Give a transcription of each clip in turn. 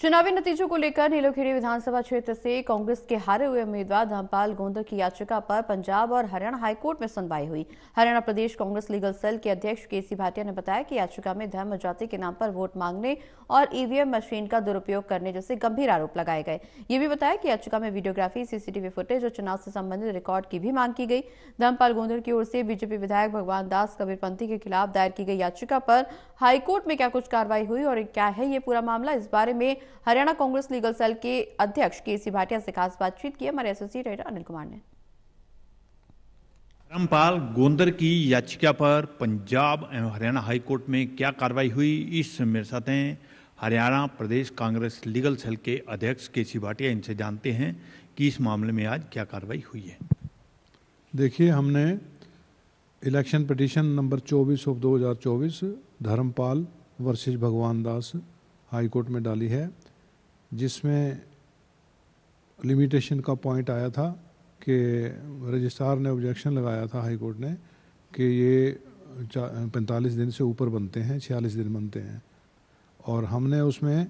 चुनावी नतीजों को लेकर नीलोखेड़ी विधानसभा क्षेत्र से कांग्रेस के हारे हुए उम्मीदवार धर्मपाल गोंदर की याचिका पर पंजाब और हरियाणा हाईकोर्ट में सुनवाई हुई। हरियाणा प्रदेश कांग्रेस लीगल सेल के अध्यक्ष केसी भाटिया ने बताया कि याचिका में धर्म और जाति के नाम पर वोट मांगने और ईवीएम मशीन का दुरुपयोग करने जैसे गंभीर आरोप लगाए गए। ये भी बताया कि याचिका में वीडियोग्राफी, सीसीटीवी फुटेज और चुनाव से संबंधित रिकॉर्ड की भी मांग की गई। धर्मपाल गोंदर की ओर से बीजेपी विधायक भगवान दास कबीरपंथी के खिलाफ दायर की गई याचिका पर हाईकोर्ट में क्या कुछ कार्रवाई हुई और क्या है ये पूरा मामला, इस बारे में हरियाणा कांग्रेस लीगल सेल के अध्यक्ष केसी भाटिया से खास बातचीत की हमारे एसोसिएट एडिटर अनिल कुमार ने। धर्मपाल गोंदर की याचिका पर पंजाब एवं हरियाणा हाईकोर्ट में क्या कार्रवाई हुई, इस मेरे साथ हैं हरियाणा प्रदेश कांग्रेस लीगल सेल के अध्यक्ष केसी भाटिया। इनसे जानते हैं कि इस मामले में आज क्या कार्रवाई हुई है। देखिए, हमने election petition number 24/2024 Dharampal versus Bhagwan Das high court में डाली है, जिसमें लिमिटेशन का पॉइंट आया था कि रजिस्ट्रार ने ऑब्जेक्शन लगाया था हाईकोर्ट ने कि ये 45 दिन से ऊपर बनते हैं, 46 दिन बनते हैं। और हमने उसमें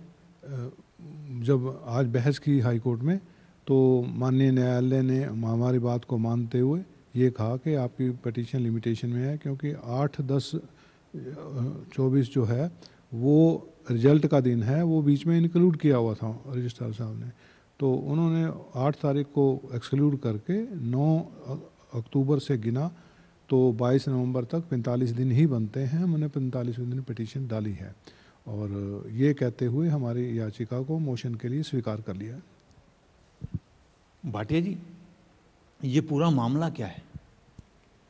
जब आज बहस की हाईकोर्ट में, तो माननीय न्यायालय ने हमारी बात को मानते हुए ये कहा कि आपकी पिटीशन लिमिटेशन में है, क्योंकि 8/10/24 जो है वो रिजल्ट का दिन है, वो बीच में इंक्लूड किया हुआ था रजिस्ट्रार साहब ने। तो उन्होंने 8 तारीख को एक्सक्लूड करके 9 अक्टूबर से गिना, तो 22 नवंबर तक 45 दिन ही बनते हैं। हमने 45वें दिन पिटीशन डाली है और ये कहते हुए हमारी याचिका को मोशन के लिए स्वीकार कर लिया। भाटिया जी, ये पूरा मामला क्या है?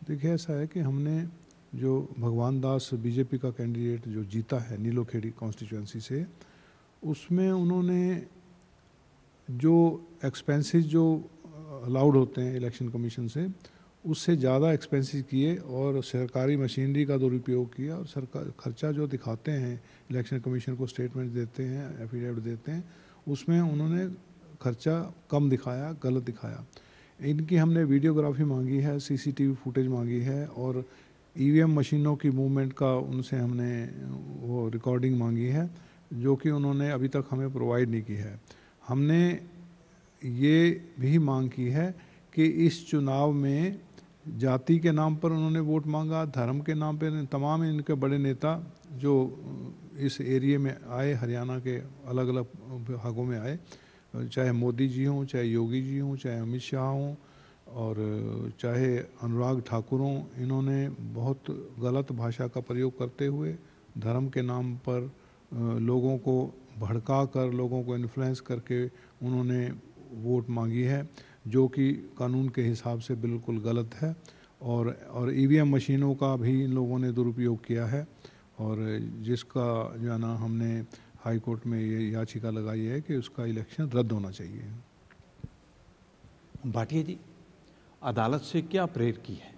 देखिए, ऐसा है कि हमने जो भगवान दास बीजेपी का कैंडिडेट जो जीता है नीलोखेड़ी कॉन्स्टिट्यूएंसी से, उसमें उन्होंने जो एक्सपेंसेस जो अलाउड होते हैं इलेक्शन कमीशन से, उससे ज़्यादा एक्सपेंसेस किए और सरकारी मशीनरी का दुरुपयोग किया। और सरकार खर्चा जो दिखाते हैं इलेक्शन कमीशन को, स्टेटमेंट देते हैं, एफिडेविट देते हैं, उसमें उन्होंने खर्चा कम दिखाया, गलत दिखाया। इनकी हमने वीडियोग्राफी मांगी है, सीसीटीवी फुटेज मांगी है और ईवीएम मशीनों की मूवमेंट का उनसे हमने वो रिकॉर्डिंग मांगी है, जो कि उन्होंने अभी तक हमें प्रोवाइड नहीं की है। हमने ये भी मांग की है कि इस चुनाव में जाति के नाम पर उन्होंने वोट मांगा, धर्म के नाम पर तमाम इनके बड़े नेता जो इस एरिया में आए, हरियाणा के अलग अलग भागों में आए, चाहे मोदी जी हों, चाहे योगी जी हों, चाहे अमित शाह हों और चाहे अनुराग ठाकुर हों, इन्होंने बहुत गलत भाषा का प्रयोग करते हुए धर्म के नाम पर लोगों को भड़का कर, लोगों को इन्फ्लुएंस करके उन्होंने वोट मांगी है, जो कि कानून के हिसाब से बिल्कुल गलत है। और ईवीएम मशीनों का भी इन लोगों ने दुरुपयोग किया है और जिसका जो है ना, हमने हाई कोर्ट में ये याचिका लगाई है कि उसका इलेक्शन रद्द होना चाहिए। भाटिया जी, अदालत से क्या प्रेर की है?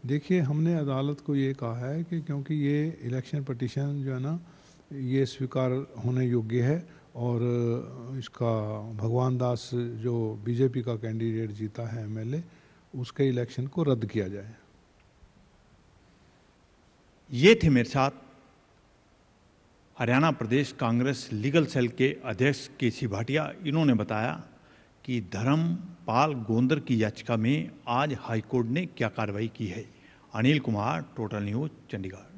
देखिए, हमने अदालत को ये कहा है कि क्योंकि ये इलेक्शन पिटीशन जो है ना, ये स्वीकार होने योग्य है और इसका भगवान दास जो बीजेपी का कैंडिडेट जीता है एमएलए, उसके इलेक्शन को रद्द किया जाए। ये थे मेरे साथ हरियाणा प्रदेश कांग्रेस लीगल सेल के अध्यक्ष केसी भाटिया। इन्होंने बताया कि धर्मपाल गोंदर की याचिका में आज हाईकोर्ट ने क्या कार्रवाई की है। Anil Kumar, total news, Chandigarh.